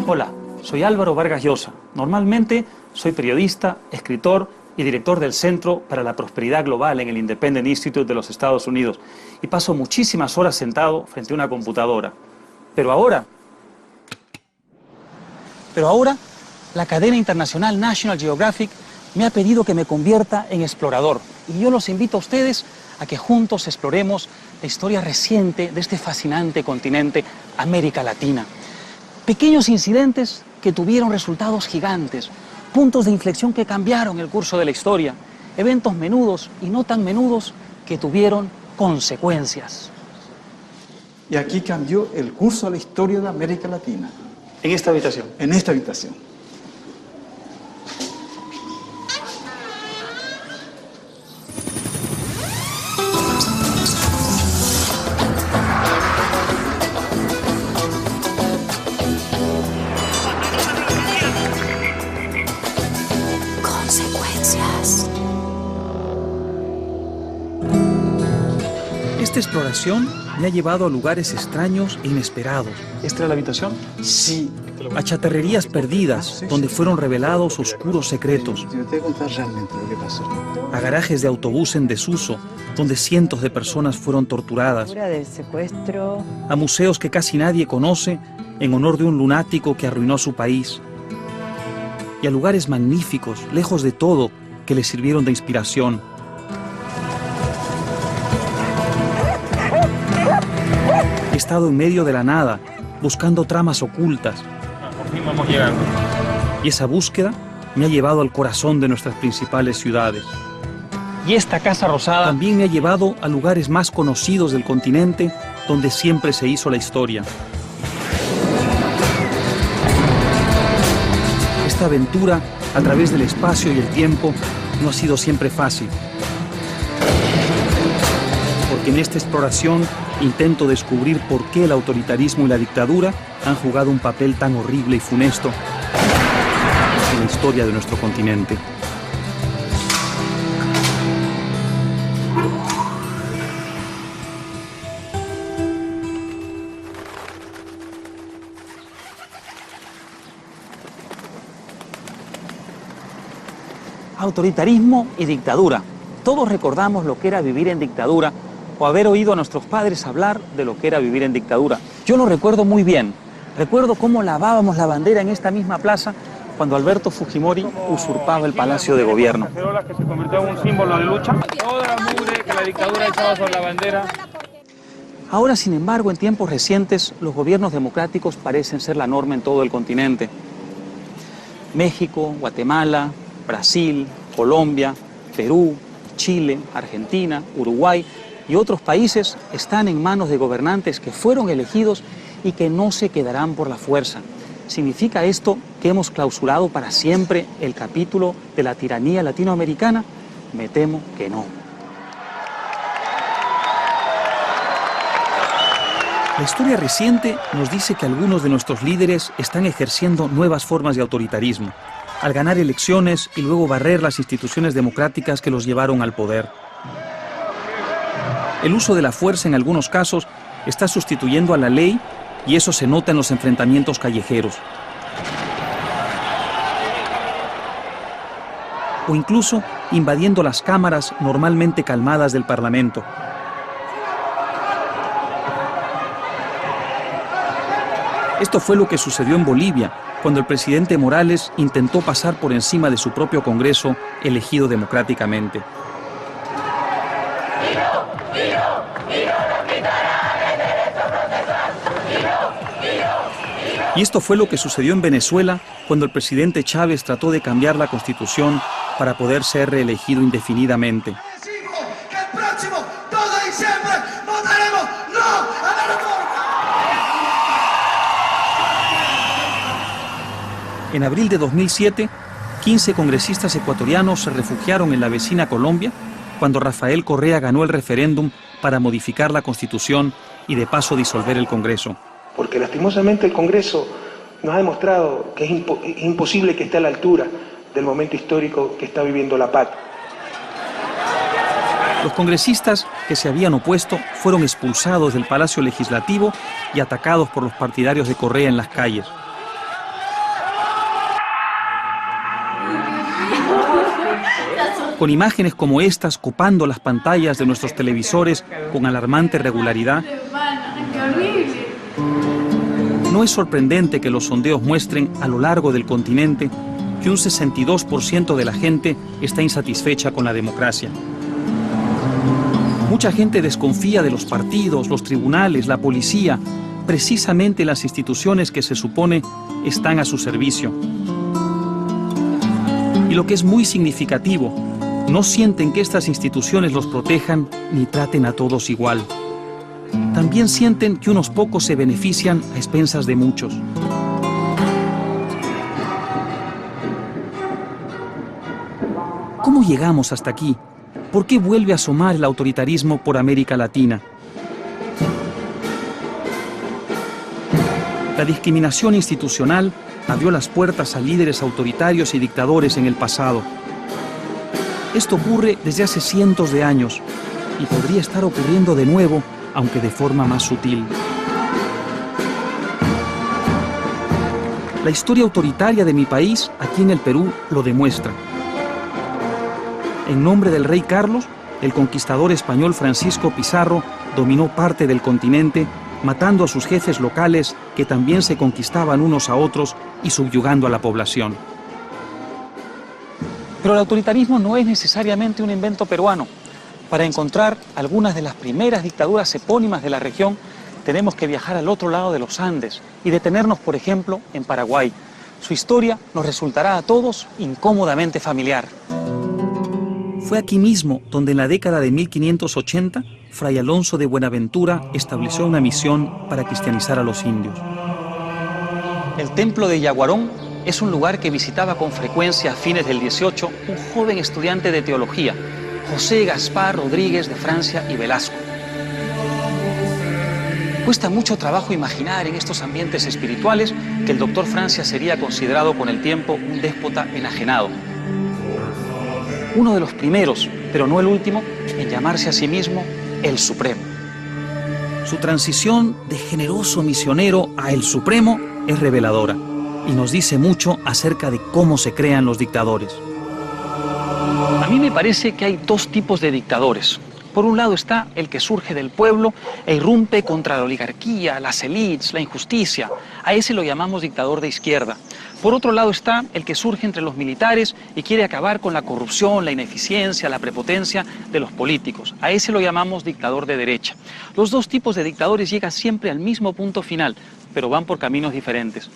Hola, soy Álvaro Vargas Llosa. Normalmente soy periodista, escritor y director del Centro para la Prosperidad Global en el Independent Institute de los Estados Unidos y paso muchísimas horas sentado frente a una computadora. Pero ahora, la cadena internacional National Geographic me ha pedido que me convierta en explorador. Y yo los invito a ustedes a que juntos exploremos la historia reciente de este fascinante continente, América Latina. Pequeños incidentes que tuvieron resultados gigantes, puntos de inflexión que cambiaron el curso de la historia, eventos menudos y no tan menudos que tuvieron consecuencias. Y aquí cambió el curso de la historia de América Latina. En esta habitación. En esta habitación. Esta exploración me ha llevado a lugares extraños e inesperados. ¿Esta era la habitación? Sí. A chatarrerías perdidas, donde fueron revelados oscuros secretos. Yo te voy a contar realmente lo que pasó. A garajes de autobús en desuso, donde cientos de personas fueron torturadas. Del secuestro. A museos que casi nadie conoce en honor de un lunático que arruinó su país. Y a lugares magníficos, lejos de todo, que les sirvieron de inspiración. He estado en medio de la nada, buscando tramas ocultas. Por fin vamos llegando. Y esa búsqueda me ha llevado al corazón de nuestras principales ciudades. Y esta Casa Rosada también me ha llevado a lugares más conocidos del continente, donde siempre se hizo la historia. Esta aventura, a través del espacio y el tiempo, no ha sido siempre fácil. Porque en esta exploración intento descubrir por qué el autoritarismo y la dictadura han jugado un papel tan horrible y funesto en la historia de nuestro continente. Autoritarismo y dictadura. Todos recordamos lo que era vivir en dictadura o haber oído a nuestros padres hablar de lo que era vivir en dictadura. Yo lo recuerdo muy bien. Recuerdo cómo lavábamos la bandera en esta misma plaza cuando Alberto Fujimori usurpaba el Palacio de Gobierno. Que se convirtió en un símbolo de lucha. Toda la mugre que la dictadura echaba sobre la bandera. Ahora, sin embargo, en tiempos recientes, los gobiernos democráticos parecen ser la norma en todo el continente. México, Guatemala, Brasil, Colombia, Perú, Chile, Argentina, Uruguay y otros países están en manos de gobernantes que fueron elegidos y que no se quedarán por la fuerza. ¿Significa esto que hemos clausurado para siempre el capítulo de la tiranía latinoamericana? Me temo que no. La historia reciente nos dice que algunos de nuestros líderes están ejerciendo nuevas formas de autoritarismo, al ganar elecciones y luego barrer las instituciones democráticas que los llevaron al poder. El uso de la fuerza en algunos casos está sustituyendo a la ley y eso se nota en los enfrentamientos callejeros. O incluso invadiendo las cámaras normalmente calmadas del Parlamento. Esto fue lo que sucedió en Bolivia, cuando el presidente Morales intentó pasar por encima de su propio Congreso elegido democráticamente. Y esto fue lo que sucedió en Venezuela cuando el presidente Chávez trató de cambiar la Constitución para poder ser reelegido indefinidamente. En abril de 2007, 15 congresistas ecuatorianos se refugiaron en la vecina Colombia cuando Rafael Correa ganó el referéndum para modificar la Constitución y de paso disolver el Congreso. Porque lastimosamente el Congreso nos ha demostrado que es imposible que esté a la altura del momento histórico que está viviendo la PAC. Los congresistas que se habían opuesto fueron expulsados del Palacio Legislativo y atacados por los partidarios de Correa en las calles. Con imágenes como estas copando las pantallas de nuestros televisores con alarmante regularidad, no es sorprendente que los sondeos muestren a lo largo del continente que un 62% de la gente está insatisfecha con la democracia. Mucha gente desconfía de los partidos, los tribunales, la policía, precisamente las instituciones que se supone están a su servicio. Y lo que es muy significativo, no sienten que estas instituciones los protejan ni traten a todos igual. También sienten que unos pocos se benefician a expensas de muchos. ¿Cómo llegamos hasta aquí? ¿Por qué vuelve a asomar el autoritarismo por América Latina? La discriminación institucional abrió las puertas a líderes autoritarios y dictadores en el pasado. Esto ocurre desde hace cientos de años y podría estar ocurriendo de nuevo, aunque de forma más sutil. La historia autoritaria de mi país, aquí en el Perú, lo demuestra. En nombre del rey Carlos, el conquistador español Francisco Pizarro dominó parte del continente, matando a sus jefes locales que también se conquistaban unos a otros y subyugando a la población. Pero el autoritarismo no es necesariamente un invento peruano. Para encontrar algunas de las primeras dictaduras epónimas de la región, tenemos que viajar al otro lado de los Andes y detenernos, por ejemplo, en Paraguay. Su historia nos resultará a todos incómodamente familiar. Fue aquí mismo donde en la década de 1580, Fray Alonso de Buenaventura estableció una misión para cristianizar a los indios. El templo de Yaguarón es un lugar que visitaba con frecuencia a fines del 18 un joven estudiante de teología, José Gaspar Rodríguez de Francia y Velasco. Cuesta mucho trabajo imaginar en estos ambientes espirituales que el doctor Francia sería considerado con el tiempo un déspota enajenado. Uno de los primeros, pero no el último, en llamarse a sí mismo el Supremo. Su transición de generoso misionero a el Supremo es reveladora y nos dice mucho acerca de cómo se crean los dictadores. A mí me parece que hay dos tipos de dictadores. Por un lado está el que surge del pueblo e irrumpe contra la oligarquía, las élites, la injusticia. A ese lo llamamos dictador de izquierda. Por otro lado está el que surge entre los militares y quiere acabar con la corrupción, la ineficiencia, la prepotencia de los políticos. A ese lo llamamos dictador de derecha. Los dos tipos de dictadores llegan siempre al mismo punto final, pero van por caminos diferentes.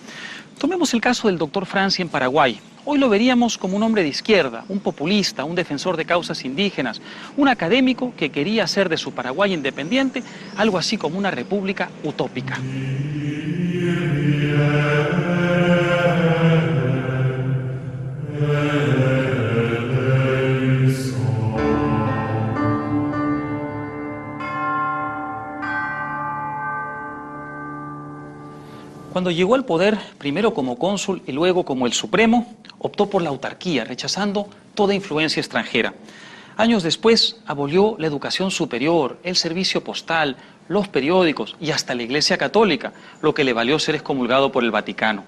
Tomemos el caso del doctor Francia en Paraguay. Hoy lo veríamos como un hombre de izquierda, un populista, un defensor de causas indígenas, un académico que quería hacer de su Paraguay independiente algo así como una república utópica. Cuando llegó al poder, primero como cónsul y luego como el Supremo, optó por la autarquía, rechazando toda influencia extranjera. Años después, abolió la educación superior, el servicio postal, los periódicos y hasta la Iglesia Católica, lo que le valió ser excomulgado por el Vaticano.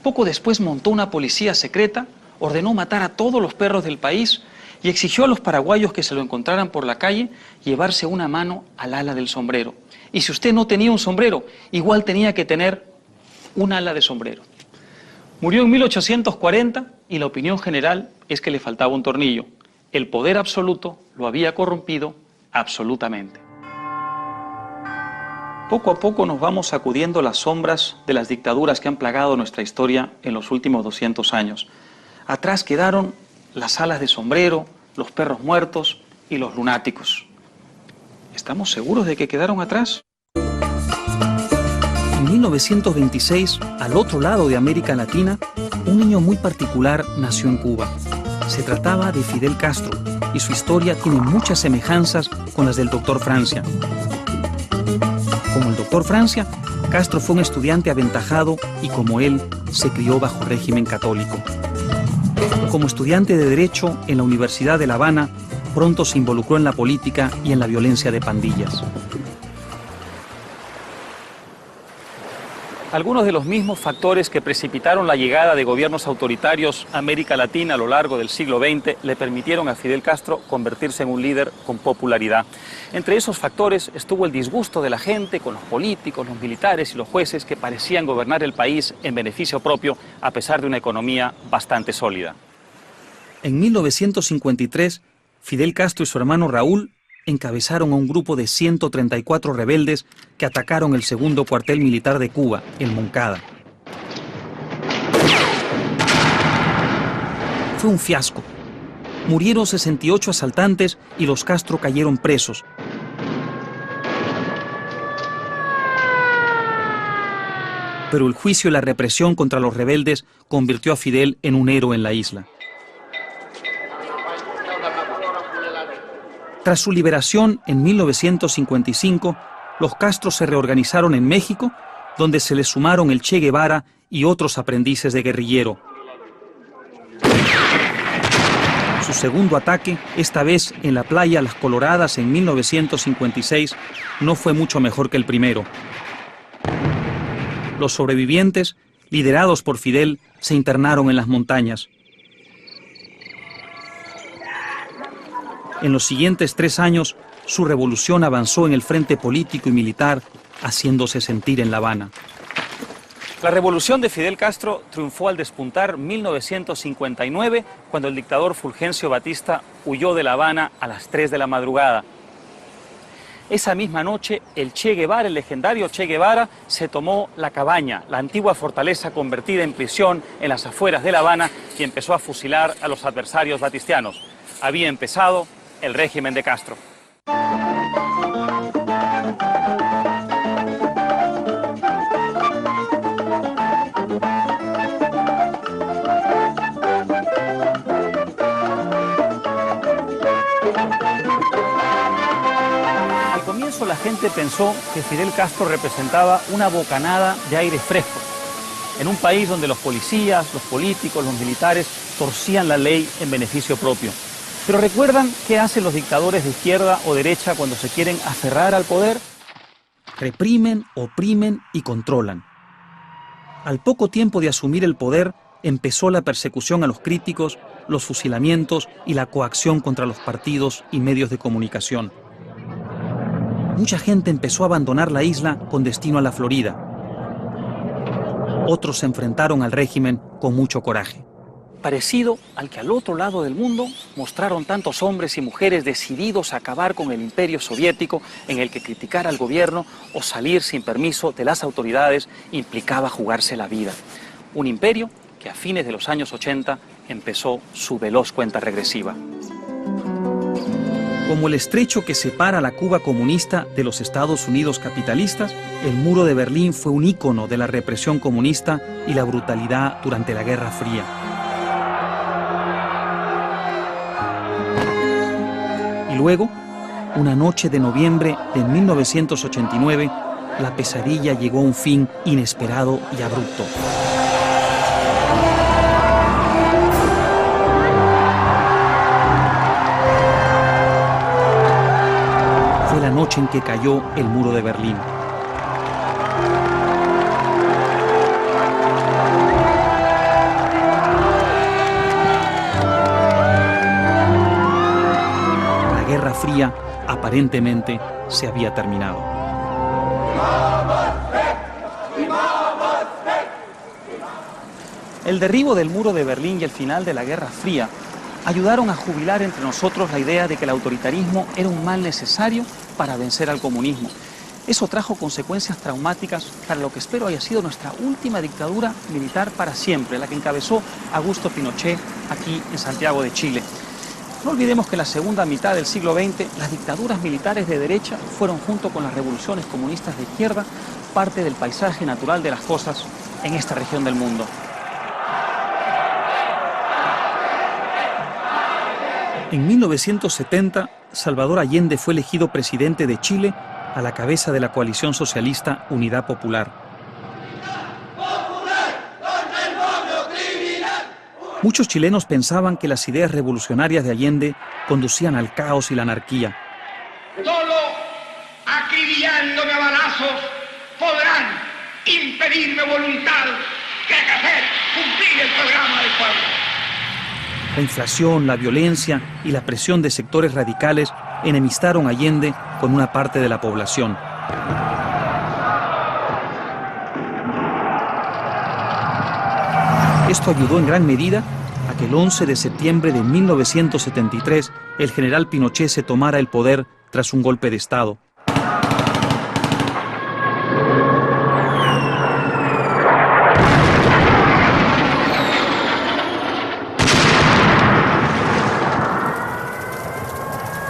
Poco después montó una policía secreta, ordenó matar a todos los perros del país y exigió a los paraguayos que se lo encontraran por la calle llevarse una mano al ala del sombrero. Y si usted no tenía un sombrero, igual tenía que tener un ala de sombrero. Murió en 1840 y la opinión general es que le faltaba un tornillo. El poder absoluto lo había corrompido absolutamente. Poco a poco nos vamos sacudiendo las sombras de las dictaduras que han plagado nuestra historia en los últimos 200 años. Atrás quedaron las alas de sombrero, los perros muertos y los lunáticos. ¿Estamos seguros de que quedaron atrás? En 1926, al otro lado de América Latina, un niño muy particular nació en Cuba. Se trataba de Fidel Castro y su historia tiene muchas semejanzas con las del doctor Francia. Como el doctor Francia, Castro fue un estudiante aventajado y como él, se crió bajo régimen católico. Como estudiante de Derecho en la Universidad de La Habana, pronto se involucró en la política y en la violencia de pandillas. Algunos de los mismos factores que precipitaron la llegada de gobiernos autoritarios a América Latina a lo largo del siglo XX le permitieron a Fidel Castro convertirse en un líder con popularidad. Entre esos factores estuvo el disgusto de la gente con los políticos, los militares y los jueces que parecían gobernar el país en beneficio propio a pesar de una economía bastante sólida. En 1953, Fidel Castro y su hermano Raúl encabezaron a un grupo de 134 rebeldes que atacaron el segundo cuartel militar de Cuba, el Moncada. Fue un fiasco. Murieron 68 asaltantes y los Castro cayeron presos. Pero el juicio y la represión contra los rebeldes convirtió a Fidel en un héroe en la isla. Tras su liberación en 1955, los Castro se reorganizaron en México, donde se les sumaron el Che Guevara y otros aprendices de guerrillero. Su segundo ataque, esta vez en la playa Las Coloradas en 1956, no fue mucho mejor que el primero. Los sobrevivientes, liderados por Fidel, se internaron en las montañas. En los siguientes 3 años, su revolución avanzó en el frente político y militar, haciéndose sentir en La Habana. La revolución de Fidel Castro triunfó al despuntar 1959, cuando el dictador Fulgencio Batista huyó de La Habana a las 3 de la madrugada. Esa misma noche, el Che Guevara, el legendario Che Guevara, se tomó La Cabaña, la antigua fortaleza convertida en prisión en las afueras de La Habana, y empezó a fusilar a los adversarios batistianos. Había empezado el régimen de Castro. Al comienzo la gente pensó que Fidel Castro representaba una bocanada de aire fresco, en un país donde los policías, los políticos, los militares torcían la ley en beneficio propio. Pero ¿recuerdan qué hacen los dictadores de izquierda o derecha cuando se quieren aferrar al poder? Reprimen, oprimen y controlan. Al poco tiempo de asumir el poder, empezó la persecución a los críticos, los fusilamientos y la coacción contra los partidos y medios de comunicación. Mucha gente empezó a abandonar la isla con destino a la Florida. Otros se enfrentaron al régimen con mucho coraje. Parecido al que al otro lado del mundo mostraron tantos hombres y mujeres decididos a acabar con el imperio soviético, en el que criticar al gobierno o salir sin permiso de las autoridades implicaba jugarse la vida. Un imperio que a fines de los años 80 empezó su veloz cuenta regresiva. Como el estrecho que separa la Cuba comunista de los Estados Unidos capitalistas, el muro de Berlín fue un ícono de la represión comunista y la brutalidad durante la Guerra Fría. Y luego, una noche de noviembre de 1989, la pesadilla llegó a un fin inesperado y abrupto. Fue la noche en que cayó el muro de Berlín. La Guerra Fría aparentemente se había terminado. El derribo del muro de Berlín y el final de la Guerra Fría ayudaron a jubilar entre nosotros la idea de que el autoritarismo era un mal necesario para vencer al comunismo. Eso trajo consecuencias traumáticas para lo que espero haya sido nuestra última dictadura militar para siempre, la que encabezó Augusto Pinochet aquí en Santiago de Chile. No olvidemos que en la segunda mitad del siglo XX, las dictaduras militares de derecha fueron, junto con las revoluciones comunistas de izquierda, parte del paisaje natural de las cosas en esta región del mundo. En 1970, Salvador Allende fue elegido presidente de Chile a la cabeza de la coalición socialista Unidad Popular. Muchos chilenos pensaban que las ideas revolucionarias de Allende conducían al caos y la anarquía. Solo acribillándome a balazos podrán impedirme voluntad que hacer cumplir el programa del pueblo. La inflación, la violencia y la presión de sectores radicales enemistaron a Allende con una parte de la población. Esto ayudó en gran medida a que el 11 de septiembre de 1973 el general Pinochet se tomara el poder tras un golpe de Estado.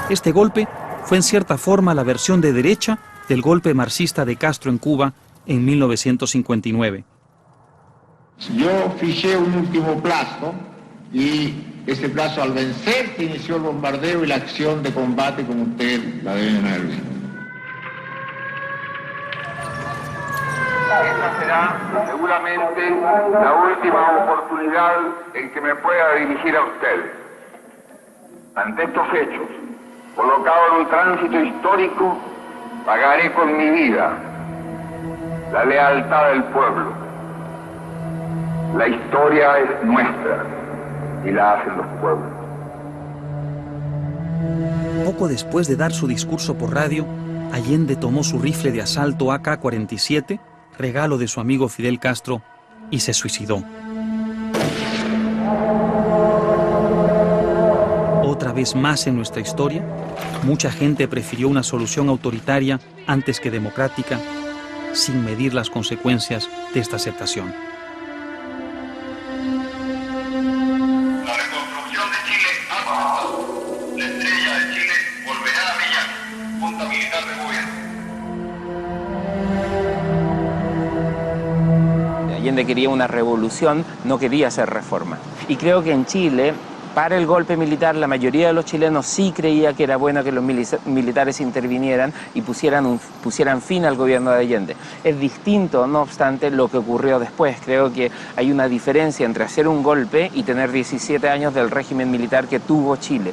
Este golpe fue en cierta forma la versión de derecha del golpe marxista de Castro en Cuba en 1959. Yo fijé un último plazo y ese plazo al vencer se inició el bombardeo y la acción de combate como ustedes la deben haber visto. Esta será seguramente la última oportunidad en que me pueda dirigir a ustedes. Ante estos hechos, colocado en un tránsito histórico, pagaré con mi vida la lealtad del pueblo. La historia es nuestra y la hacen los pueblos. Poco después de dar su discurso por radio, Allende tomó su rifle de asalto AK-47, regalo de su amigo Fidel Castro, y se suicidó. Otra vez más en nuestra historia, mucha gente prefirió una solución autoritaria antes que democrática, sin medir las consecuencias de esta aceptación. La reconstrucción de Chile ha comenzado. La estrella de Chile volverá a brillar. Junta Militar de Gobierno. Allende quería una revolución, no quería hacer reforma. Y creo que en Chile, para el golpe militar, la mayoría de los chilenos sí creía que era bueno que los militares intervinieran y pusieran fin al gobierno de Allende. Es distinto, no obstante, lo que ocurrió después. Creo que hay una diferencia entre hacer un golpe y tener 17 años del régimen militar que tuvo Chile.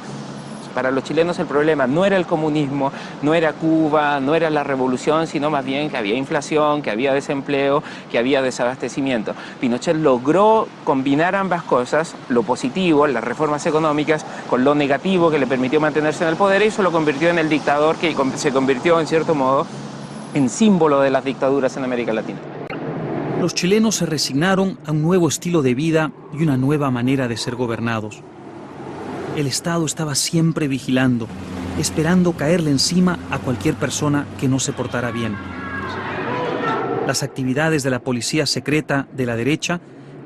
Para los chilenos el problema no era el comunismo, no era Cuba, no era la revolución, sino más bien que había inflación, que había desempleo, que había desabastecimiento. Pinochet logró combinar ambas cosas, lo positivo, las reformas económicas, con lo negativo que le permitió mantenerse en el poder, y eso lo convirtió en el dictador que se convirtió, en cierto modo, en símbolo de las dictaduras en América Latina. Los chilenos se resignaron a un nuevo estilo de vida y una nueva manera de ser gobernados. El Estado estaba siempre vigilando, esperando caerle encima a cualquier persona que no se portara bien. Las actividades de la policía secreta de la derecha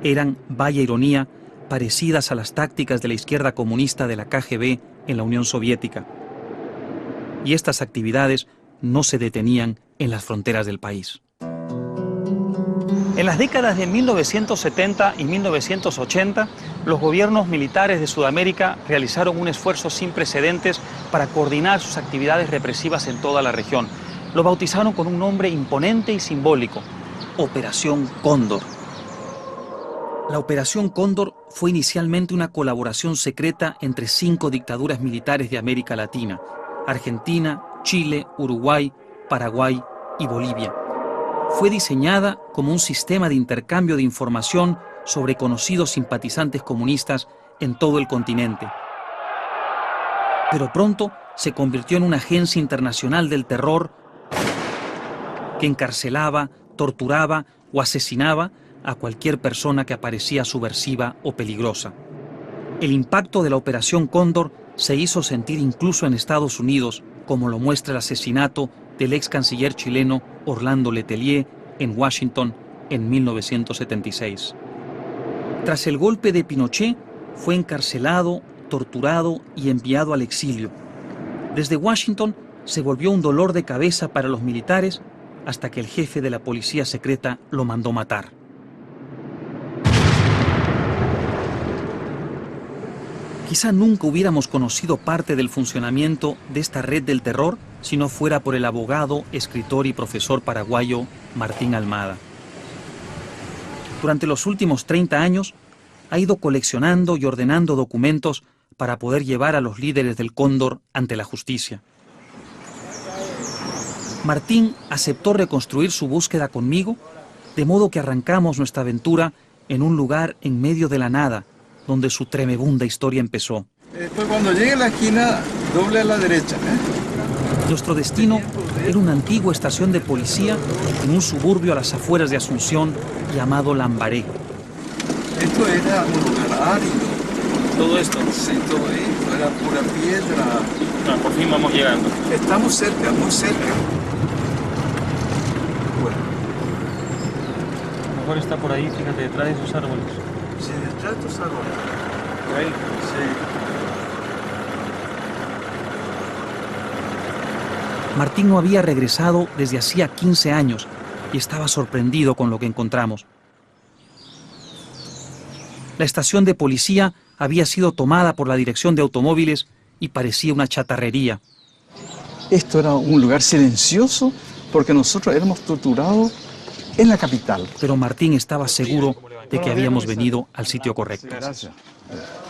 eran, vaya ironía, parecidas a las tácticas de la izquierda comunista de la KGB en la Unión Soviética. Y estas actividades no se detenían en las fronteras del país. En las décadas de 1970 y 1980, los gobiernos militares de Sudamérica realizaron un esfuerzo sin precedentes para coordinar sus actividades represivas en toda la región. Lo bautizaron con un nombre imponente y simbólico: Operación Cóndor. La Operación Cóndor fue inicialmente una colaboración secreta entre 5 dictaduras militares de América Latina: Argentina, Chile, Uruguay, Paraguay y Bolivia. Fue diseñada como un sistema de intercambio de información sobre conocidos simpatizantes comunistas en todo el continente. Pero pronto se convirtió en una agencia internacional del terror que encarcelaba, torturaba o asesinaba a cualquier persona que aparecía subversiva o peligrosa. El impacto de la Operación Cóndor se hizo sentir incluso en Estados Unidos, como lo muestra el asesinato del ex canciller chileno Orlando Letelier en Washington en 1976. Tras el golpe de Pinochet, fue encarcelado, torturado y enviado al exilio. Desde Washington se volvió un dolor de cabeza para los militares hasta que el jefe de la policía secreta lo mandó matar. Quizá nunca hubiéramos conocido parte del funcionamiento de esta red del terror si no fuera por el abogado, escritor y profesor paraguayo Martín Almada. Durante los últimos 30 años, ha ido coleccionando y ordenando documentos para poder llevar a los líderes del Cóndor ante la justicia. Martín aceptó reconstruir su búsqueda conmigo, de modo que arrancamos nuestra aventura en un lugar en medio de la nada, donde su tremebunda historia empezó. Después cuando llegue a la esquina, doble a la derecha. Nuestro destino era una antigua estación de policía en un suburbio a las afueras de Asunción llamado Lambaré. Esto era un lugar árido. ¿Todo esto? Sí, todo esto era pura piedra. No, por fin vamos llegando. Estamos cerca, muy cerca. Bueno. A lo mejor está por ahí, fíjate, detrás de esos árboles. Sí, detrás de esos árboles. Por ahí. Sí. Martín no había regresado desde hacía 15 años y estaba sorprendido con lo que encontramos. La estación de policía había sido tomada por la dirección de automóviles y parecía una chatarrería. Esto era un lugar silencioso porque nosotros éramos torturados en la capital. Pero Martín estaba seguro de que habíamos venido al sitio correcto. Gracias.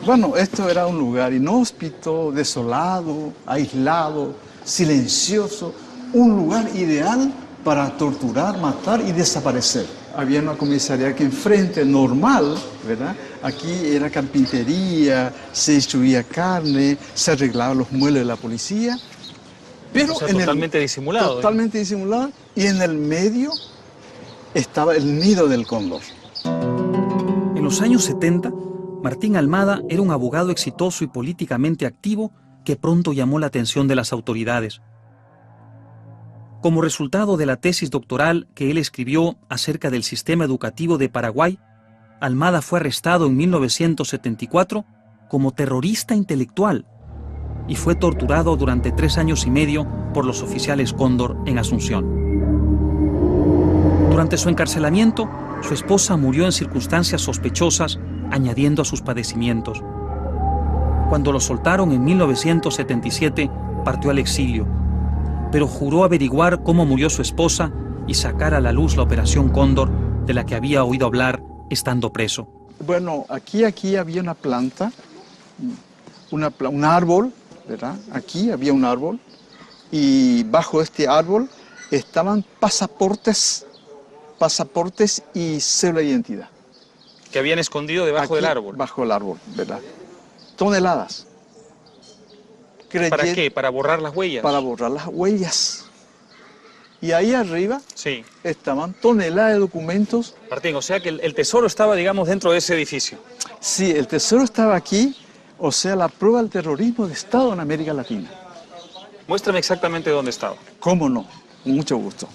Bueno, esto era un lugar inhóspito, desolado, aislado, silencioso, un lugar ideal para torturar, matar y desaparecer. Había una comisaría que enfrente, normal, ¿verdad? Aquí era carpintería, se distribuía carne, se arreglaban los muebles de la policía. Pero O sea, totalmente disimulado. Totalmente disimulado. Y en el medio estaba el nido del cóndor. En los años 70, Martín Almada era un abogado exitoso y políticamente activo que pronto llamó la atención de las autoridades. Como resultado de la tesis doctoral que él escribió acerca del sistema educativo de Paraguay, Almada fue arrestado en 1974 como terrorista intelectual y fue torturado durante 3 años y medio por los oficiales Cóndor en Asunción. Durante su encarcelamiento, su esposa murió en circunstancias sospechosas, añadiendo a sus padecimientos. Cuando lo soltaron en 1977, partió al exilio, pero juró averiguar cómo murió su esposa y sacar a la luz la Operación Cóndor de la que había oído hablar estando preso. Bueno, aquí había una planta, un árbol, ¿verdad? Aquí había un árbol y bajo este árbol estaban pasaportes y cédula de identidad. Que habían escondido debajo del árbol. Bajo el árbol, ¿verdad? Toneladas. ¿Para qué? ¿Para borrar las huellas? Para borrar las huellas. Y ahí arriba Sí. estaban toneladas de documentos. Martín, o sea que el tesoro estaba, digamos, dentro de ese edificio. Sí, el tesoro estaba aquí, o sea, la prueba del terrorismo de Estado en América Latina. Muéstrame exactamente dónde estaba. ¿Cómo no? Con mucho gusto.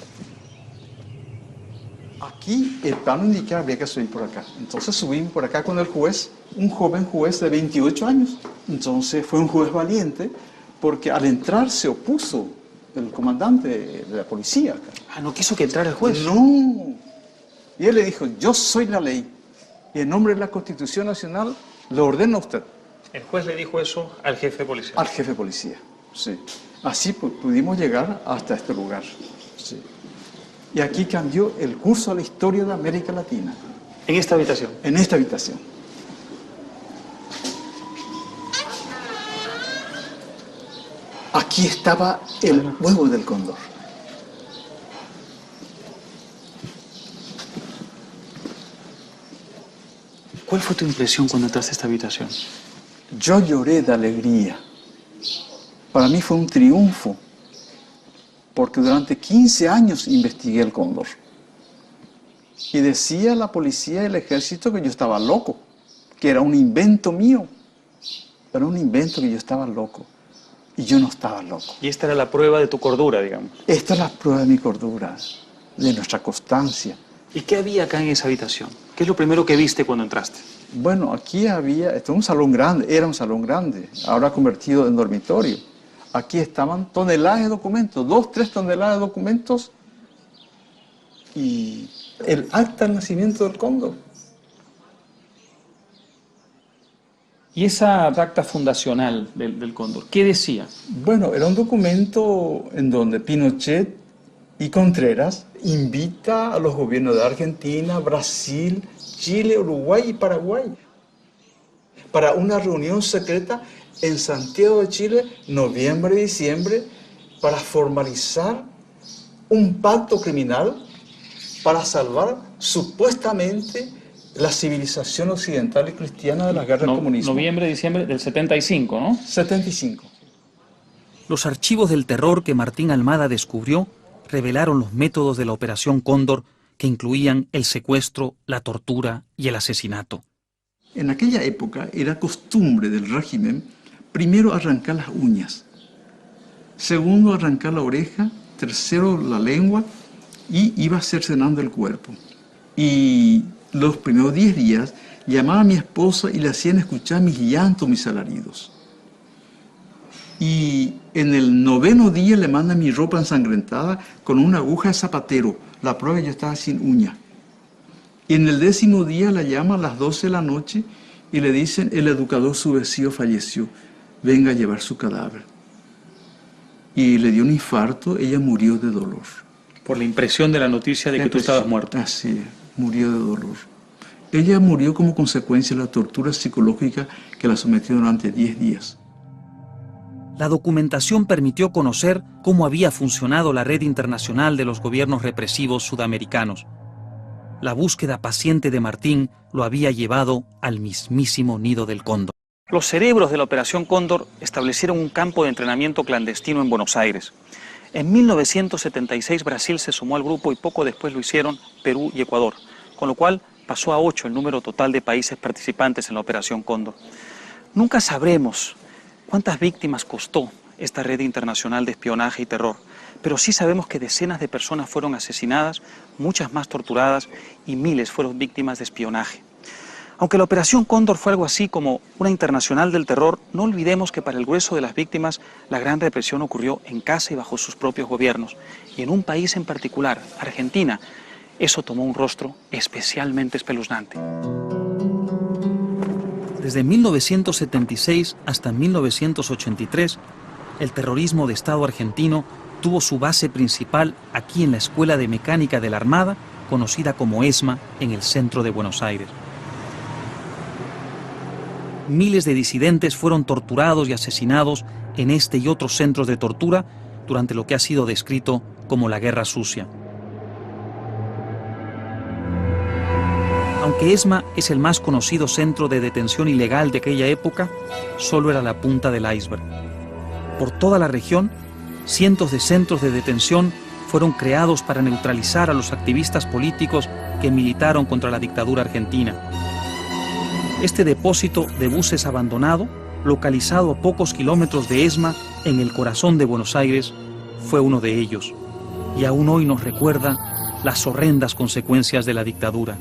Aquí el plano indicaba había que subir por acá. Entonces subimos por acá con el juez, un joven juez de 28 años. Entonces fue un juez valiente porque al entrar se opuso el comandante de la policía acá. Ah, ¿no quiso que entrara el juez? No. Y él le dijo, yo soy la ley y en nombre de la Constitución Nacional lo ordeno a usted. El juez le dijo eso al jefe de policía. Al jefe de policía, sí. Así pudimos llegar hasta este lugar. Sí. Y aquí cambió el curso de la historia de América Latina. ¿En esta habitación? En esta habitación. Aquí estaba el huevo del cóndor. ¿Cuál fue tu impresión cuando entraste a esta habitación? Yo lloré de alegría. Para mí fue un triunfo, porque durante 15 años investigué el cóndor. Y decía la policía y el ejército que yo estaba loco, que era un invento mío. Era un invento que yo estaba loco. Y yo no estaba loco. Y esta era la prueba de tu cordura, digamos. Esta es la prueba de mi cordura, de nuestra constancia. ¿Y qué había acá en esa habitación? ¿Qué es lo primero que viste cuando entraste? Bueno, aquí había, esto es un salón grande, era un salón grande, ahora convertido en dormitorio. Aquí estaban toneladas de documentos, 2-3 toneladas de documentos y el acta de nacimiento del cóndor. ¿Y esa acta fundacional del cóndor, qué decía? Bueno, era un documento en donde Pinochet y Contreras invita a los gobiernos de Argentina, Brasil, Chile, Uruguay y Paraguay para una reunión secreta en Santiago de Chile, noviembre y diciembre, para formalizar un pacto criminal para salvar supuestamente la civilización occidental y cristiana de la guerra del comunismo. Noviembre, diciembre del 75, ¿no? 75. Los archivos del terror que Martín Almada descubrió revelaron los métodos de la Operación Cóndor, que incluían el secuestro, la tortura y el asesinato. En aquella época era costumbre del régimen, primero arrancar las uñas, segundo arrancar la oreja, tercero la lengua y iba cercenando el cuerpo. Y los primeros 10 días llamaba a mi esposa y le hacían escuchar mis llantos, mis alaridos. Y en el 9º día le mandan mi ropa ensangrentada con una aguja de zapatero. La prueba yo estaba sin uña. Y en el 10º día la llaman a las 12 de la noche y le dicen, el educador subversivo falleció, venga a llevar su cadáver. Y le dio un infarto, ella murió de dolor. Por la impresión de la noticia de que tú estabas muerto. Así es, murió de dolor. Ella murió como consecuencia de la tortura psicológica que la sometió durante 10 días. La documentación permitió conocer cómo había funcionado la red internacional de los gobiernos represivos sudamericanos. La búsqueda paciente de Martín lo había llevado al mismísimo nido del cóndor. Los cerebros de la Operación Cóndor establecieron un campo de entrenamiento clandestino en Buenos Aires. En 1976 Brasil se sumó al grupo y poco después lo hicieron Perú y Ecuador, con lo cual pasó a 8 el número total de países participantes en la Operación Cóndor. Nunca sabremos cuántas víctimas costó esta red internacional de espionaje y terror, pero sí sabemos que decenas de personas fueron asesinadas, muchas más torturadas y miles fueron víctimas de espionaje. Aunque la Operación Cóndor fue algo así como una internacional del terror, no olvidemos que para el grueso de las víctimas la gran represión ocurrió en casa y bajo sus propios gobiernos. Y en un país en particular, Argentina, eso tomó un rostro especialmente espeluznante. Desde 1976 hasta 1983, el terrorismo de Estado argentino tuvo su base principal aquí en la Escuela de Mecánica de la Armada, conocida como ESMA, en el centro de Buenos Aires. Miles de disidentes fueron torturados y asesinados en este y otros centros de tortura durante lo que ha sido descrito como la Guerra Sucia. Aunque ESMA es el más conocido centro de detención ilegal de aquella época, solo era la punta del iceberg. Por toda la región, cientos de centros de detención fueron creados para neutralizar a los activistas políticos que militaron contra la dictadura argentina. Este depósito de buses abandonado, localizado a pocos kilómetros de ESMA, en el corazón de Buenos Aires, fue uno de ellos. Y aún hoy nos recuerda las horrendas consecuencias de la dictadura.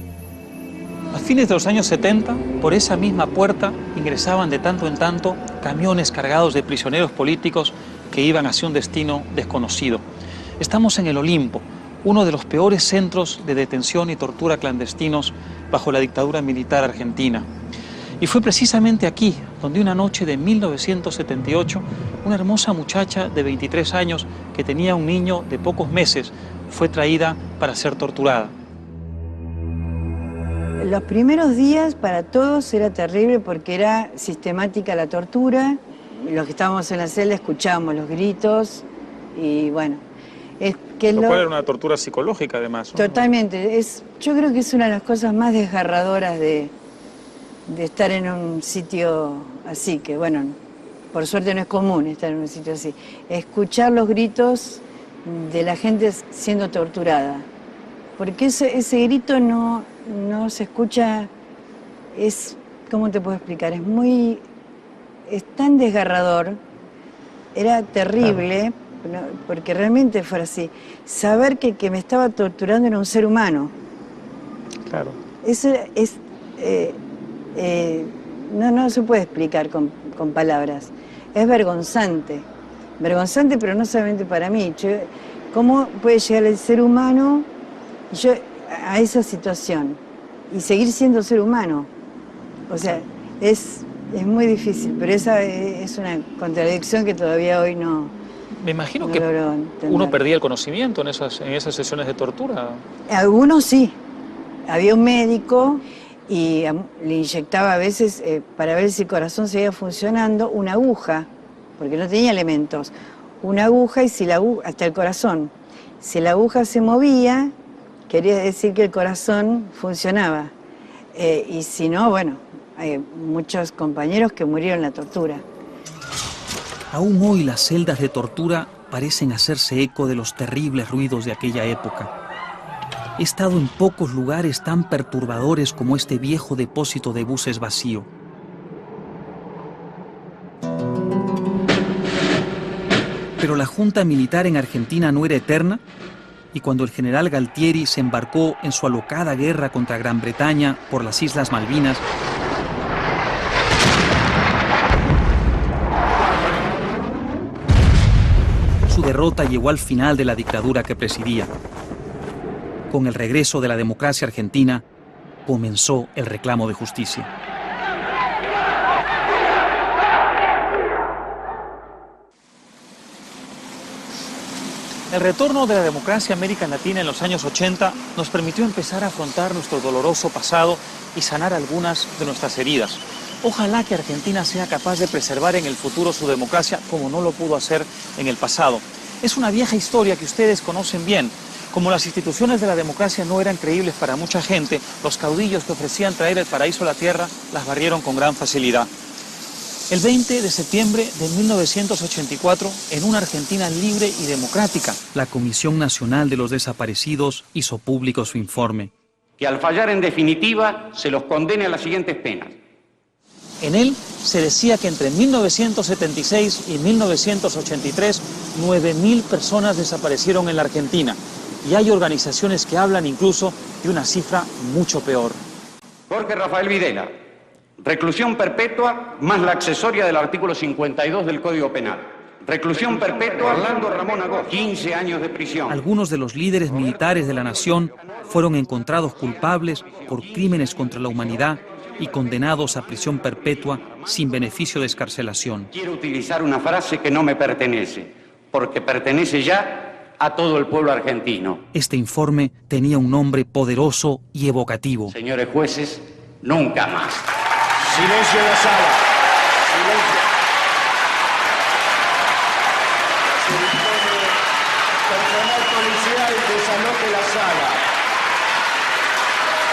A fines de los años 70, por esa misma puerta ingresaban de tanto en tanto camiones cargados de prisioneros políticos que iban hacia un destino desconocido. Estamos en el Olimpo, uno de los peores centros de detención y tortura clandestinos bajo la dictadura militar argentina. Y fue precisamente aquí donde una noche de 1978, una hermosa muchacha de 23 años que tenía un niño de pocos meses fue traída para ser torturada. Los primeros días para todos era terrible porque era sistemática la tortura. Los que estábamos en la celda escuchábamos los gritos y bueno. Lo cual era una tortura psicológica además, ¿no? Totalmente. Yo creo que es una de las cosas más desgarradoras de estar en un sitio así, que bueno, por suerte no es común estar en un sitio así. Escuchar los gritos de la gente siendo torturada. Porque ese grito no se escucha, ¿cómo te puedo explicar? Es tan desgarrador, era terrible, claro. Porque realmente fue así. Saber que me estaba torturando era un ser humano. Claro. Eso no se puede explicar con palabras. Es vergonzante. Vergonzante, pero no solamente para mí. ¿Cómo puede llegar el ser humano a esa situación y seguir siendo ser humano? O sea, es muy difícil, pero esa es una contradicción que todavía hoy no. Me imagino que uno perdía el conocimiento en esas sesiones de tortura. Algunos sí. Había un médico y le inyectaba a veces, para ver si el corazón seguía funcionando, una aguja, porque no tenía elementos, una aguja y si la aguja, hasta el corazón. Si la aguja se movía, quería decir que el corazón funcionaba. Y si no, bueno, hay muchos compañeros que murieron en la tortura. Aún hoy las celdas de tortura parecen hacerse eco de los terribles ruidos de aquella época. He estado en pocos lugares tan perturbadores como este viejo depósito de buses vacío. Pero la junta militar en Argentina no era eterna, y cuando el general Galtieri se embarcó en su alocada guerra contra Gran Bretaña por las Islas Malvinas, su derrota llegó al final de la dictadura que presidía. Con el regreso de la democracia argentina, comenzó el reclamo de justicia. El retorno de la democracia en América Latina en los años 80 nos permitió empezar a afrontar nuestro doloroso pasado y sanar algunas de nuestras heridas. Ojalá que Argentina sea capaz de preservar en el futuro su democracia como no lo pudo hacer en el pasado. Es una vieja historia que ustedes conocen bien. Como las instituciones de la democracia no eran creíbles para mucha gente, los caudillos que ofrecían traer el paraíso a la tierra las barrieron con gran facilidad. El 20 de septiembre de 1984, en una Argentina libre y democrática, la Comisión Nacional de los Desaparecidos hizo público su informe. Que al fallar en definitiva se los condene a las siguientes penas. En él se decía que entre 1976 y 1983, 9.000 personas desaparecieron en la Argentina. Y hay organizaciones que hablan incluso de una cifra mucho peor. Jorge Rafael Videla, reclusión perpetua más la accesoria del artículo 52 del Código Penal. Reclusión perpetua, Orlando Ramón Agó, 15 años de prisión. Algunos de los líderes militares de la nación fueron encontrados culpables por crímenes contra la humanidad y condenados a prisión perpetua sin beneficio de excarcelación. Quiero utilizar una frase que no me pertenece, porque pertenece ya a todo el pueblo argentino. Este informe tenía un nombre poderoso y evocativo. Señores jueces, nunca más. Silencio en la sala. Silencio. Se dispone personal policial desaloje la sala.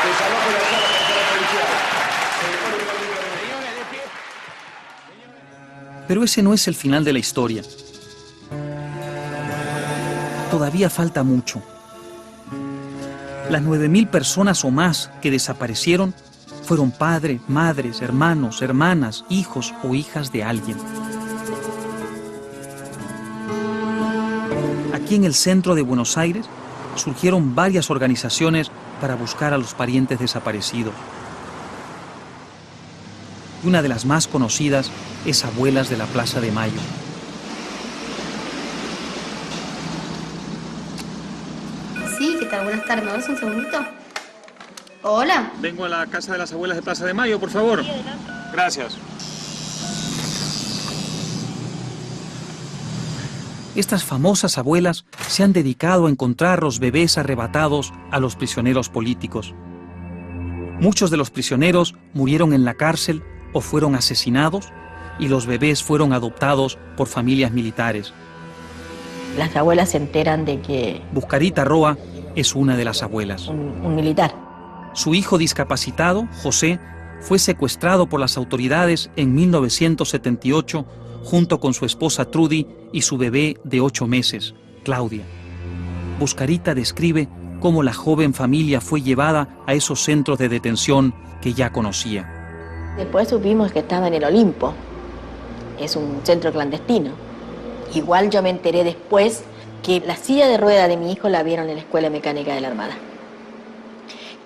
Desaloje la sala, personal policial. Pero ese no es el final de la historia. Todavía falta mucho. Las 9.000 personas o más que desaparecieron fueron padres, madres, hermanos, hermanas, hijos o hijas de alguien. Aquí en el centro de Buenos Aires surgieron varias organizaciones para buscar a los parientes desaparecidos. Y una de las más conocidas es Abuelas de la Plaza de Mayo. Sí, ¿qué tal? Buenas tardes. ¿Me das un segundito? Hola. Vengo a la casa de las abuelas de Plaza de Mayo, por favor. Sí, adelante. Gracias. Estas famosas abuelas se han dedicado a encontrar los bebés arrebatados a los prisioneros políticos. Muchos de los prisioneros murieron en la cárcel o fueron asesinados y los bebés fueron adoptados por familias militares. Las abuelas se enteran de que... Buscarita Roa es una de las abuelas. Un militar. Su hijo discapacitado, José, fue secuestrado por las autoridades en 1978 junto con su esposa Trudy y su bebé de 8 meses, Claudia. Buscarita describe cómo la joven familia fue llevada a esos centros de detención que ya conocía. Después supimos que estaba en el Olimpo. Es un centro clandestino. Igual yo me enteré después que la silla de rueda de mi hijo la vieron en la Escuela Mecánica de la Armada.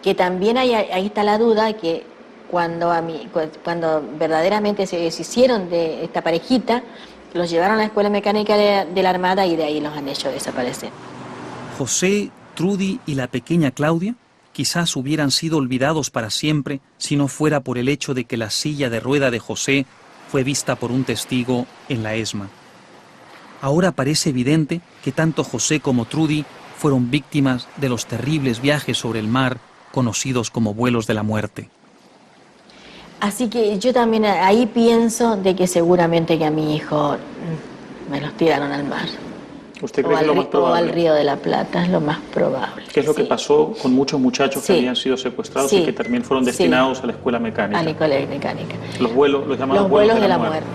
Que también ahí está la duda que cuando verdaderamente se deshicieron de esta parejita, los llevaron a la Escuela Mecánica de la Armada y de ahí los han hecho desaparecer. José, Trudy y la pequeña Claudia quizás hubieran sido olvidados para siempre si no fuera por el hecho de que la silla de rueda de José fue vista por un testigo en la ESMA. Ahora parece evidente que tanto José como Trudy fueron víctimas de los terribles viajes sobre el mar conocidos como vuelos de la muerte. Así que yo también ahí pienso de que seguramente que a mi hijo me los tiraron al mar. ¿Usted cree que es lo más O probable? al Río de la Plata, es lo más probable. ¿Qué es lo que pasó con muchos muchachos que habían sido secuestrados y que también fueron destinados a la escuela mecánica? A la escuela mecánica. Los vuelos, los llamados Los vuelos de la muerte.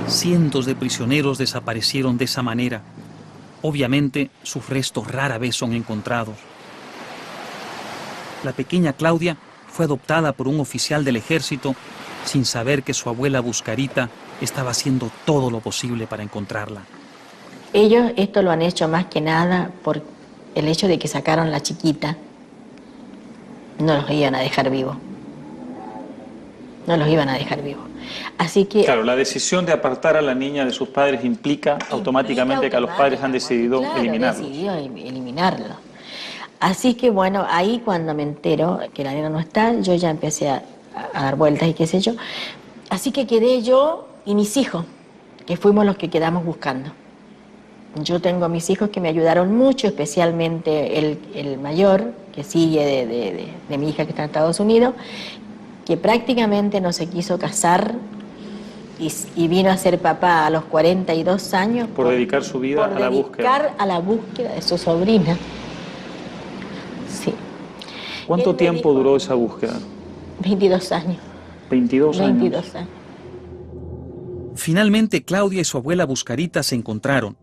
Cientos de prisioneros desaparecieron de esa manera. Obviamente, sus restos rara vez son encontrados. La pequeña Claudia fue adoptada por un oficial del ejército sin saber que su abuela Buscarita estaba haciendo todo lo posible para encontrarla. Ellos esto lo han hecho más que nada por el hecho de que sacaron la chiquita. No los iban a dejar vivos. No los iban a dejar vivos. Así que... Claro, la decisión de apartar a la niña de sus padres implica automáticamente que a los padres han decidido eliminarlos. Decidió eliminarlo. Así que bueno, ahí cuando me entero que la nena no está, yo ya empecé a dar vueltas y qué sé yo. Así que quedé yo y mis hijos, que fuimos los que quedamos buscando. Yo tengo a mis hijos que me ayudaron mucho, especialmente el mayor, que sigue de mi hija que está en Estados Unidos, que prácticamente no se quiso casar y vino a ser papá a los 42 años. Por dedicar su vida a la búsqueda. Por dedicar a la búsqueda de su sobrina. Sí. ¿Cuánto tiempo duró esa búsqueda? 22 años. 22 años. 22 años. Finalmente, Claudia y su abuela Buscarita se encontraron.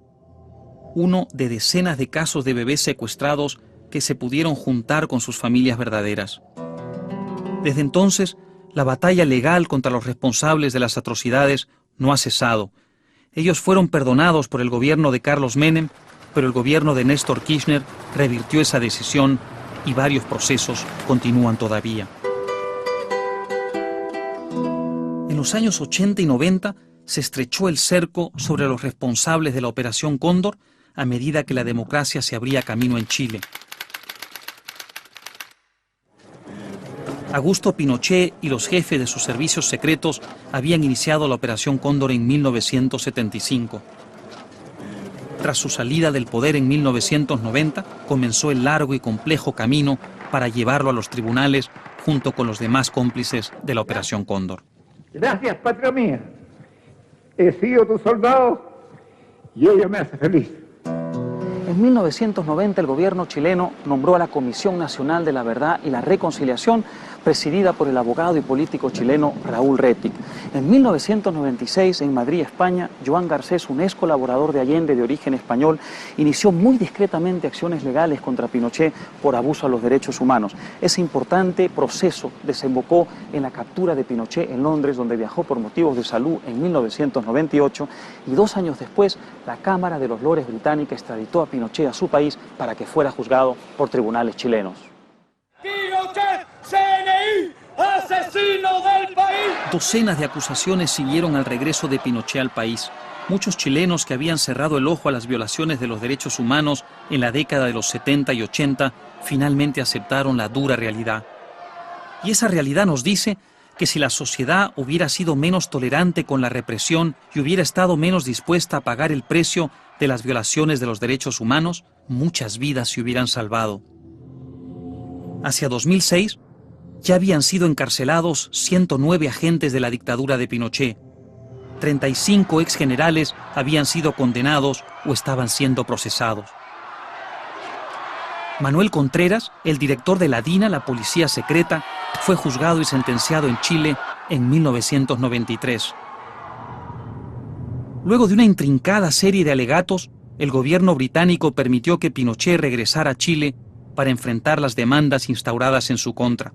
Uno de decenas de casos de bebés secuestrados que se pudieron juntar con sus familias verdaderas. Desde entonces, la batalla legal contra los responsables de las atrocidades no ha cesado. Ellos fueron perdonados por el gobierno de Carlos Menem, pero el gobierno de Néstor Kirchner revirtió esa decisión y varios procesos continúan todavía. En los años 80 y 90 se estrechó el cerco sobre los responsables de la Operación Cóndor a medida que la democracia se abría camino en Chile. Augusto Pinochet y los jefes de sus servicios secretos habían iniciado la Operación Cóndor en 1975. Tras su salida del poder en 1990, comenzó el largo y complejo camino para llevarlo a los tribunales junto con los demás cómplices de la Operación Cóndor. Gracias, patria mía. He sido tu soldado y ello me hace feliz. En 1990 el gobierno chileno nombró a la Comisión Nacional de la Verdad y la Reconciliación, presidida por el abogado y político chileno Raúl Rettig. En 1996, en Madrid, España, Joan Garcés, un ex colaborador de Allende de origen español, inició muy discretamente acciones legales contra Pinochet por abuso a los derechos humanos. Ese importante proceso desembocó en la captura de Pinochet en Londres, donde viajó por motivos de salud en 1998, y 2 años después, la Cámara de los Lores británica extraditó a Pinochet a su país para que fuera juzgado por tribunales chilenos. ¡Pinochet, CNI, asesino del país! Docenas de acusaciones siguieron al regreso de Pinochet al país. Muchos chilenos que habían cerrado el ojo a las violaciones de los derechos humanos en la década de los 70 y 80 finalmente aceptaron la dura realidad. Y esa realidad nos dice que si la sociedad hubiera sido menos tolerante con la represión y hubiera estado menos dispuesta a pagar el precio de las violaciones de los derechos humanos, muchas vidas se hubieran salvado. Hacia 2006, ya habían sido encarcelados 109 agentes de la dictadura de Pinochet. 35 exgenerales habían sido condenados o estaban siendo procesados. Manuel Contreras, el director de la DINA, la policía secreta, fue juzgado y sentenciado en Chile en 1993. Luego de una intrincada serie de alegatos, el gobierno británico permitió que Pinochet regresara a Chile para enfrentar las demandas instauradas en su contra.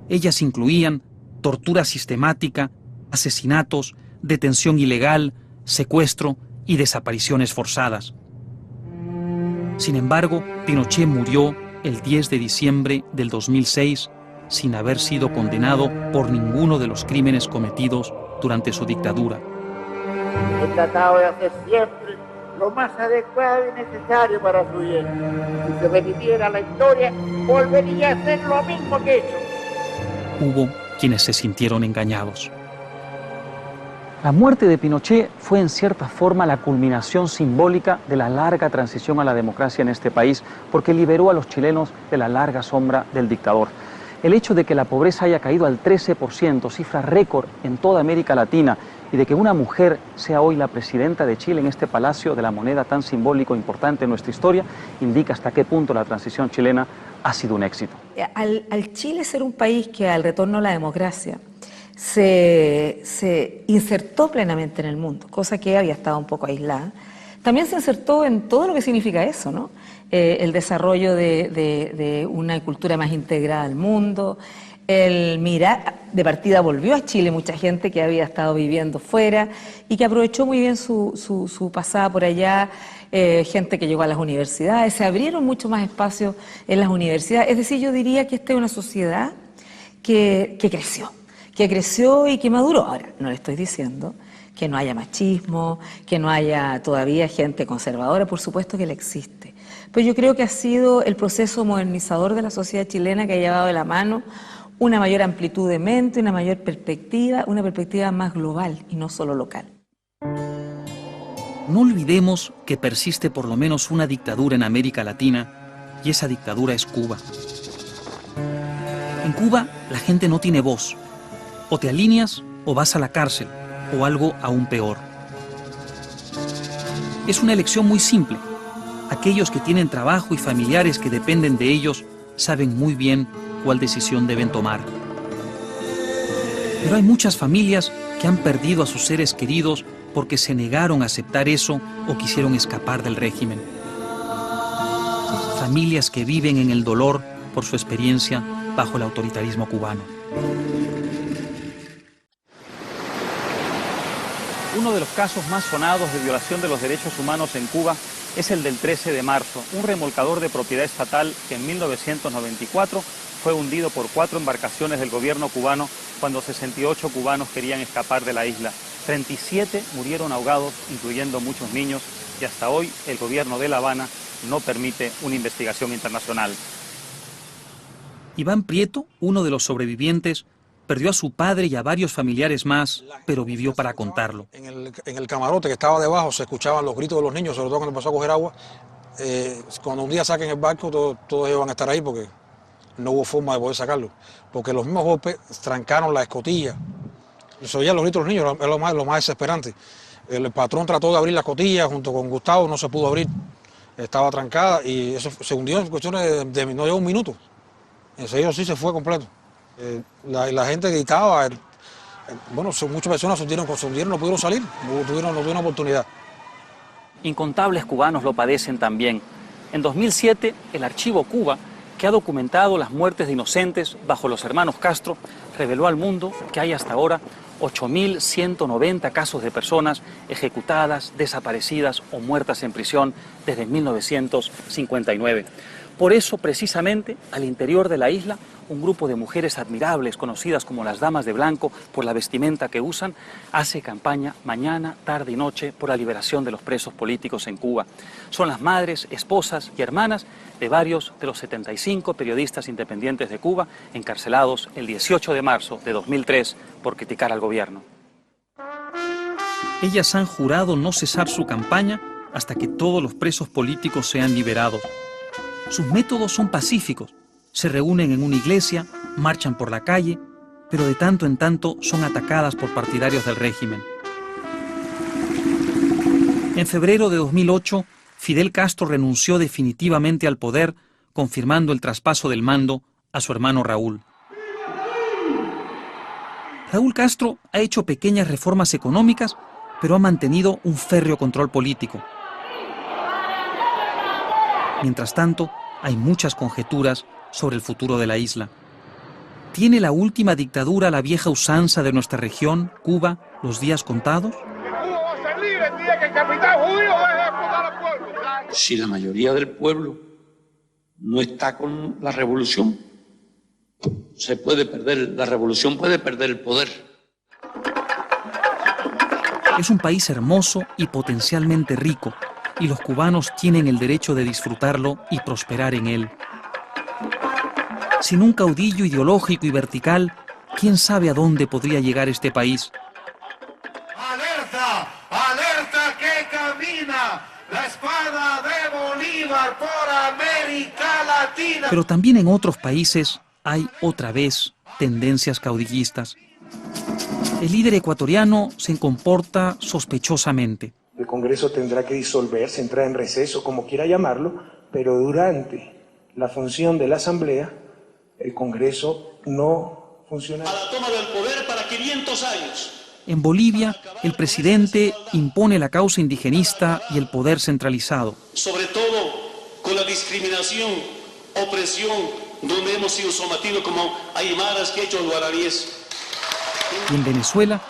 Ellas incluían tortura sistemática, asesinatos, detención ilegal, secuestro y desapariciones forzadas. Sin embargo, Pinochet murió el 10 de diciembre del 2006 sin haber sido condenado por ninguno de los crímenes cometidos durante su dictadura. He tratado de hacer siempre lo más adecuado y necesario para su bien. Si se repitiera la historia, volvería a hacer lo mismo que he hecho. Hubo quienes se sintieron engañados. La muerte de Pinochet fue en cierta forma la culminación simbólica de la larga transición a la democracia en este país, porque liberó a los chilenos de la larga sombra del dictador. El hecho de que la pobreza haya caído al 13%, cifra récord en toda América Latina, y de que una mujer sea hoy la presidenta de Chile en este Palacio de la Moneda tan simbólico e importante en nuestra historia, indica hasta qué punto la transición chilena ha sido un éxito. Al Chile ser un país que al retorno a la democracia se insertó plenamente en el mundo, cosa que había estado un poco aislada, también se insertó en todo lo que significa eso, ¿no? El desarrollo de una cultura más integrada al mundo, el mirar, de partida volvió a Chile mucha gente que había estado viviendo fuera y que aprovechó muy bien su pasada por allá, gente que llegó a las universidades, se abrieron mucho más espacios en las universidades. Es decir, yo diría que esta es una sociedad que creció y que maduró. Ahora, no le estoy diciendo que no haya machismo, que no haya todavía gente conservadora, por supuesto que la existe. Pero yo creo que ha sido el proceso modernizador de la sociedad chilena que ha llevado de la mano una mayor amplitud de mente, una mayor perspectiva, una perspectiva más global y no solo local. No olvidemos que persiste por lo menos una dictadura en América Latina, y esa dictadura es Cuba. En Cuba la gente no tiene voz. O te alineas o vas a la cárcel, o algo aún peor. Es una elección muy simple. Aquellos que tienen trabajo y familiares que dependen de ellos saben muy bien cuál decisión deben tomar. Pero hay muchas familias que han perdido a sus seres queridos porque se negaron a aceptar eso o quisieron escapar del régimen. Familias que viven en el dolor por su experiencia bajo el autoritarismo cubano. Uno de los casos más sonados de violación de los derechos humanos en Cuba es el del 13 de marzo, un remolcador de propiedad estatal que en 1994 fue hundido por 4 embarcaciones del gobierno cubano cuando 68 cubanos querían escapar de la isla. 37 murieron ahogados, incluyendo muchos niños, y hasta hoy el gobierno de La Habana no permite una investigación internacional. Iván Prieto, uno de los sobrevivientes, perdió a su padre y a varios familiares más, pero vivió para contarlo. En el camarote que estaba debajo se escuchaban los gritos de los niños, sobre todo cuando empezó a coger agua. Cuando un día saquen el barco, todos ellos van a estar ahí porque no hubo forma de poder sacarlo. Porque los mismos golpes trancaron la escotilla. Se oían los gritos de los niños, es lo más desesperante. El patrón trató de abrir la escotilla junto con Gustavo, no se pudo abrir. Estaba trancada y eso se hundió en cuestiones de no llegó un minuto. Enseguida sí se fue completo. La gente gritaba, bueno, muchas personas se hundieron, no pudieron salir, no tuvieron oportunidad. Incontables cubanos lo padecen también. En 2007, el Archivo Cuba, que ha documentado las muertes de inocentes bajo los hermanos Castro, reveló al mundo que hay hasta ahora 8.190 casos de personas ejecutadas, desaparecidas o muertas en prisión desde 1959. Por eso, precisamente, al interior de la isla, un grupo de mujeres admirables, conocidas como las Damas de Blanco por la vestimenta que usan, hace campaña mañana, tarde y noche por la liberación de los presos políticos en Cuba. Son las madres, esposas y hermanas de varios de los 75 periodistas independientes de Cuba encarcelados el 18 de marzo de 2003 por criticar al gobierno. Ellas han jurado no cesar su campaña hasta que todos los presos políticos sean liberados. Sus métodos son pacíficos. Se reúnen en una iglesia, marchan por la calle, pero de tanto en tanto son atacadas por partidarios del régimen. En febrero de 2008, Fidel Castro renunció definitivamente al poder, confirmando el traspaso del mando a su hermano Raúl. Raúl Castro ha hecho pequeñas reformas económicas, pero ha mantenido un férreo control político. Mientras tanto, hay muchas conjeturas sobre el futuro de la isla. ¿Tiene la última dictadura la vieja usanza de nuestra región, Cuba, los días contados? Si la mayoría del pueblo no está con la revolución, se puede perder, la revolución puede perder el poder. Es un país hermoso y potencialmente rico, y los cubanos tienen el derecho de disfrutarlo y prosperar en él. Sin un caudillo ideológico y vertical, ¿quién sabe a dónde podría llegar este país? ¡Alerta! ¡Alerta que camina! ¡La espada de Bolívar por América Latina! Pero también en otros países hay otra vez tendencias caudillistas. El líder ecuatoriano se comporta sospechosamente. El Congreso tendrá que disolverse, entrar en receso, como quiera llamarlo, pero durante la función de la Asamblea, el Congreso no funcionará. A la toma del poder para 500 años. En Bolivia, el presidente impone la causa indigenista y el poder centralizado. Sobre todo con la discriminación, opresión, donde hemos sido sometidos como aymaras, quechos, guaraníes. Y en Venezuela,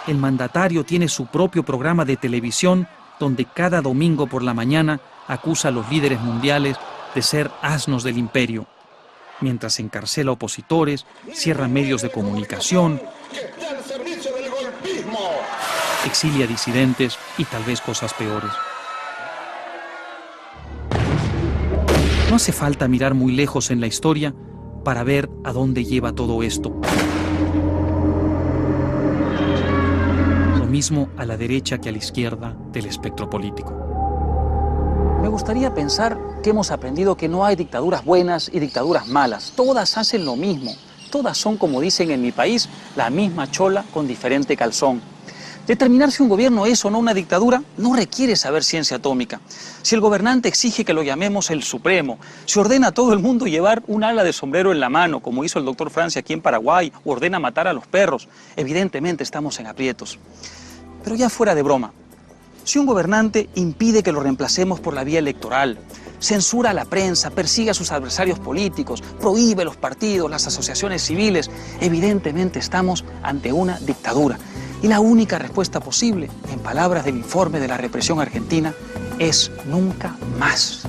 el mandatario tiene su propio programa de televisión donde cada domingo por la mañana acusa a los líderes mundiales de ser asnos del imperio, mientras encarcela opositores, cierra medios de comunicación, exilia disidentes y tal vez cosas peores. No hace falta mirar muy lejos en la historia para ver a dónde lleva todo esto. Lo mismo a la derecha que a la izquierda del espectro político. Me gustaría pensar que hemos aprendido que no hay dictaduras buenas y dictaduras malas. Todas hacen lo mismo. Todas son, como dicen en mi país, la misma chola con diferente calzón. Determinar si un gobierno es o no una dictadura no requiere saber ciencia atómica. Si el gobernante exige que lo llamemos el Supremo, si ordena a todo el mundo llevar un ala de sombrero en la mano, como hizo el doctor Francia aquí en Paraguay, o ordena matar a los perros, evidentemente estamos en aprietos. Pero ya fuera de broma, si un gobernante impide que lo reemplacemos por la vía electoral, censura a la prensa, persigue a sus adversarios políticos, prohíbe los partidos, las asociaciones civiles, evidentemente estamos ante una dictadura. Y la única respuesta posible, en palabras del informe de la represión argentina, es nunca más.